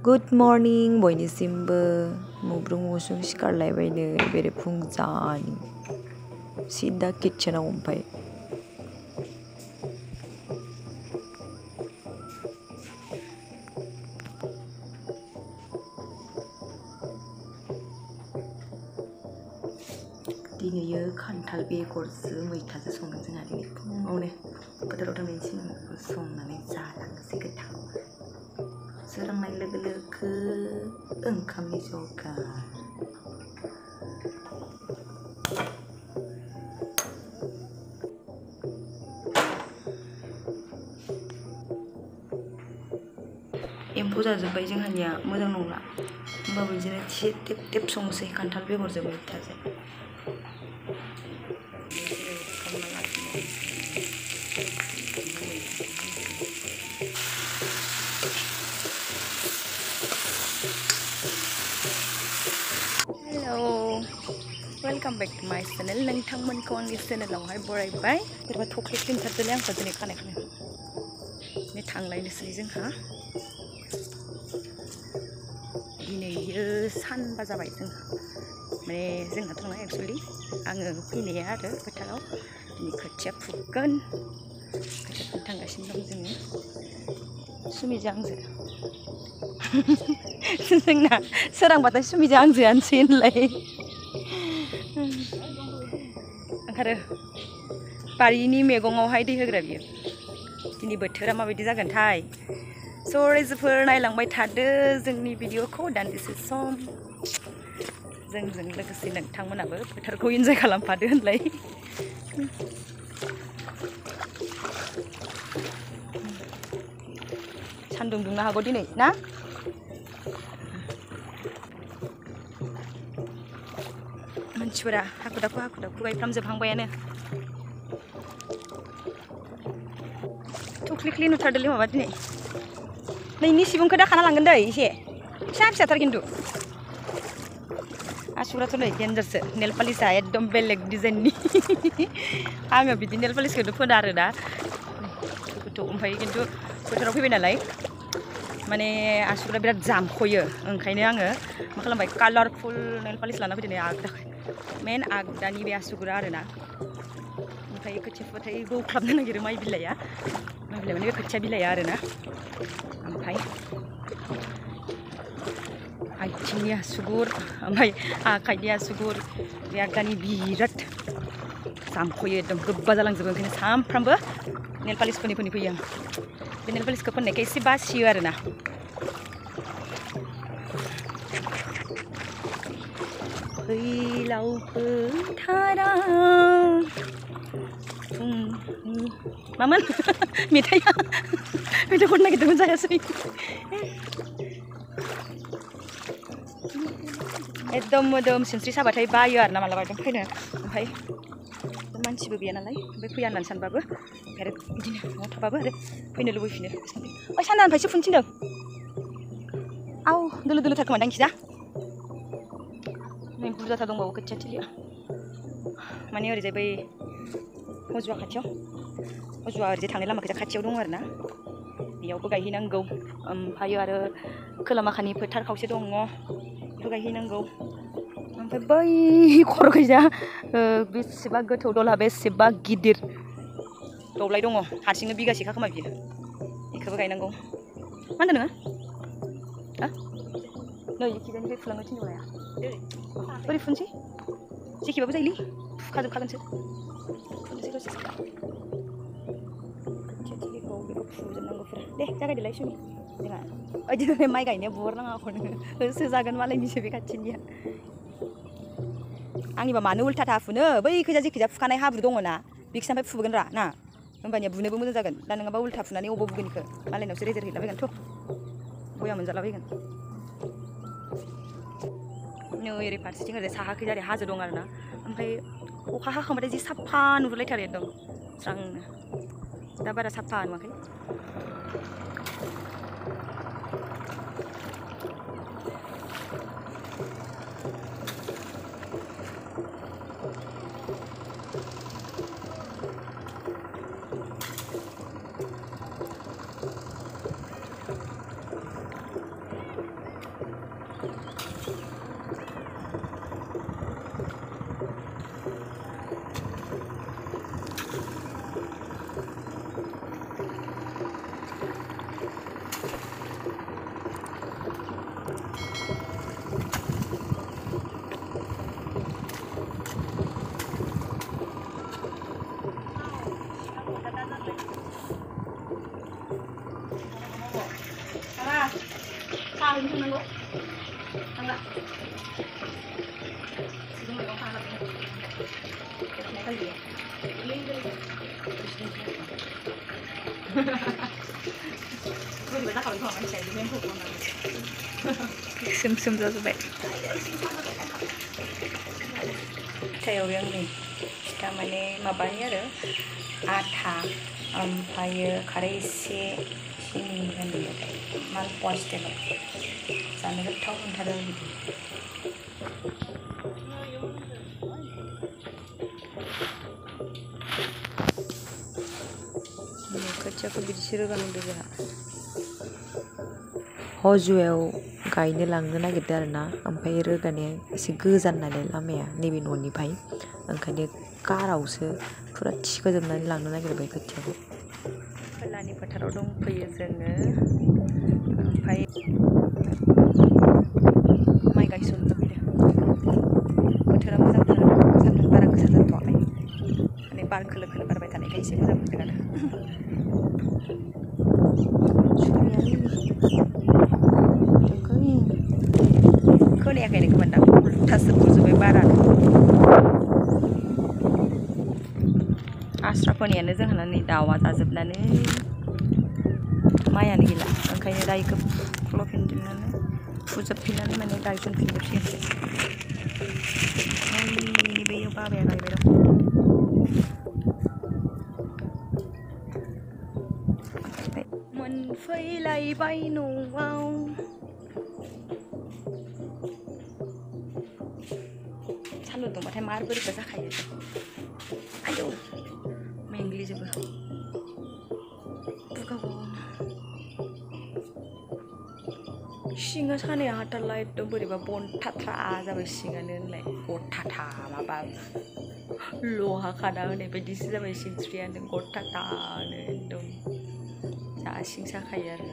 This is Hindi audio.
गुड मर्निं बयनिसिमबो मुब्रुं मुसुं सिखारलायबायनो बेरेफुंजानि सिदा किटचेनाव ओमफ्राय दिनैयो खान्थाल बेगरजों मैथाजों संदों जोंहा दिनै फुङावनो फोथाराव थांनायनि सिगां संनानै जालांनोसै गोथाव सोरांनाय लोगो लोगो ओंखामनि जगार एम्फौ जाजोब्बाय जोंहानिया मोजां नंला होमबाबो बिदिनो एसे टेप टेप संसै खान्थाल बेगरजों मैथाजों welcome back to my channel नोंथांमोनखौ आंनि चैनलावहाय बरायबाय बोरैबा थख्लि क्लिनथारदोंलै आंखौ दिनै खानायखौनो नै थांलायनोसै जोंहा दिनैयो सानबा जाबाय जोंहा माने जोंहा थांना एक्चुअली आङो फैनाया आरो फोथाराव दिनै खोथिया फुगोन खोथिया फुनो थांगासिनो दं जोङो सुमिजों आंजों जोंना सोरांबाथाय सुमिजों आंजोआनोसै होनलाय ओंखारो बारिनि मैगङावहाय दै होग्रा बियो दिनै बोथोरा माबायदि जागोनथाय स' रायजोफोर नायलांबाय थादो जोंनि भिडिअखौ दान्दिसे सम जोंजों लोगोसे नोंथांमोनाबो फोथारखौ इन्जय खालामफादो होनलाय सान्दुं दुंनो हागौ दिनै ना मानसिफोरा हाखु दाखु गायफ्रामजोबहांबायानो थख्लिख्लि नुथारदोंलै माबा दिनै नोंनि सिबुंखौ दाखाना लांगोन दै एसे फिसा फिसाथार खिन्थु आसुगुराथ' नै डेन्जारसो नेल पालिसआ एकदम बेलेग डिजाइननि आङो बिदि नेल पालिसखौनो फोना आरो दा गोथौ ओमफ्राय खिन्थु बोथोराव फैबाय नालाय माने आसुगुरा बिराद जामख'यो ओंखायनो आङो मा खालामबाय कालारफुल नेल पालिस लाना फैदों आगदा मेन आगदानि बे आसुगुरा आरोना ओमफ्राय खोथिया फुबाथाय गख्लाबनो नागिरो माइ बिलाइआ माने बे खोथिया बिलाइआ आरोना ओमफ्राय आथिंनि आसुगुर ओमफ्राय आखाइनि आसुगुर बे आगदानि बिराद जामख'यो एकदम गोबा जालांजोबो ओंखायनो सानफ्रामबो नेल पालिस फोनि फैयो आं बे नेल पालिसखौ फोननायखाय एसे बासियो आरोना फैलाव फोथाराव मामोन मेथाइआ मेथाइ खननो नागिरदोंमोन जायासै एकदम मोदोम सिनस्रि साबाथाय बायो आरोना मालाबा एकदम फैनो ओमफ्राय मानसिबो गैया नालाय ओमफ्राय फैया होननानै सानबाबो आरो बिदिनो न'आव थाबाबो आरो फैनो लुबैफिनो ओइ सानदानिफ्रायसो फुनो थिनदों आव दोलो दोलोथार खोमा दांखिजा नै बुरजाथार दंबावो खोथिया थिलिया माने ओरैजाय बै हजुवा खाथियाव हजुवा ओरैजाय थांनाय लामाखैजा खाथियाव दं आरोना बेयावबो गायहैनांगौ ओमफ्राय आरो खोलामाखानि फोथार खावसे दङ बेखौ गायहैनांगौ ओमफ्राय बै खर'खैजा बेसेबा गोथौ दलहा बेसेबा गिदिर दब्लाय दङ हारसिंनो बिगासेखा खोमा बियो बेखौबो गायनांगौ मा होनदों नोङो नै एखिजानिफ्राय फुलांनो थिनदों लाया बोरै फुनसै जेखिबाबो जायोलै फुखाजोबखागोनसो फुनोसै दसे खोथिया थिलिखौ बेखौ फुजोबनांगौ फुरा दे जागायदोलाय सुनि जोंहा ओइदिनो माइ गायनाया बुहरनाङाखौ नोङो होसो जागोन मालायनिसो बे खाथिनिया आंनिबा मानो उल्था फुनो बैखैजा जेखैजा फुखानाय हाब्रु दङ ना बेखिजानिफ्राय फुगोन रा ना होमबानिया बुनोबो मोजां जागोन दा नङाबा उल्था फुनानै अबाव बुगोन इखो मालायनावसो रेजेर हैलाबायगोनथ' बया मोनजालाबायगोन नै ओरै फारसेथिं ओरै साहाखै ओरै हाजो दं आरोना ओमफ्राय अखा हाखांबाथाय जि साफा नुहुरलायथारो एकदम स्रांनो दा बारा साफा नुवाखै ini थांनांगौ थांला 지금 이거 하나 내가 이게 우리 맨날 가면 더 많이 잘 되면 보고만 슴슴 자주배 सायाव आंनि फिथा माने माबानि आरो आथा ओमफ्रायो खारै एसे सिनि होनाय मालप'वा स्टाइलाव जानो गोथाव मोनथारो बिदि खोथियाखौ बिदिसो रोगानांदों जोंहा हजुआव गायनो लांनो नागिरदों आरो ना ओमफ्राय रोगानाया एसे गोजान नालाय लामाया नैबे न'निफ्राय ओंखायनो कारावसो फुरा थिखोजोबनानै लांनो नागिरबाय खोथियाखौ खोलानि फोथाराव दंफैयो जोङो ओमफ्राय माइ गायसननो फैदों बोथोरा मोजांथार सान्दुं बारा गोसा जाथ'वाखै माने बार खोलो खोलो बारबाय थानायखाय एसे मोजां मोनदों आरो खोनायाखै खोमा उल्थासो बुजोब्बाय बारानो आस्रा फोनायानो जोंहाना नै दाउआ जाजोबनानै माइयानो गैला ओंखायनो दायो फुख्ल'फिनजोबनानै फुजोबफिननानै माने गायसनफिनजोबसिगोनसो बैयाव बाबाया गायबाय दं मोनफैलायबाय न'आव सान्दुं दुंबाथाय मार बोरैबा जाखायो आयौ मेंग्लिजोबो बुगाव सिङा सानाया हाथारला एकदम बोरैबा बनथाथ्रा जाबाय सिङानो होनलाय गथाथा माबा लहा खाना होनाय बायदिसो जाबाय सिनस्रियानो गथाथानो एकदम जा सिं साखायो आरो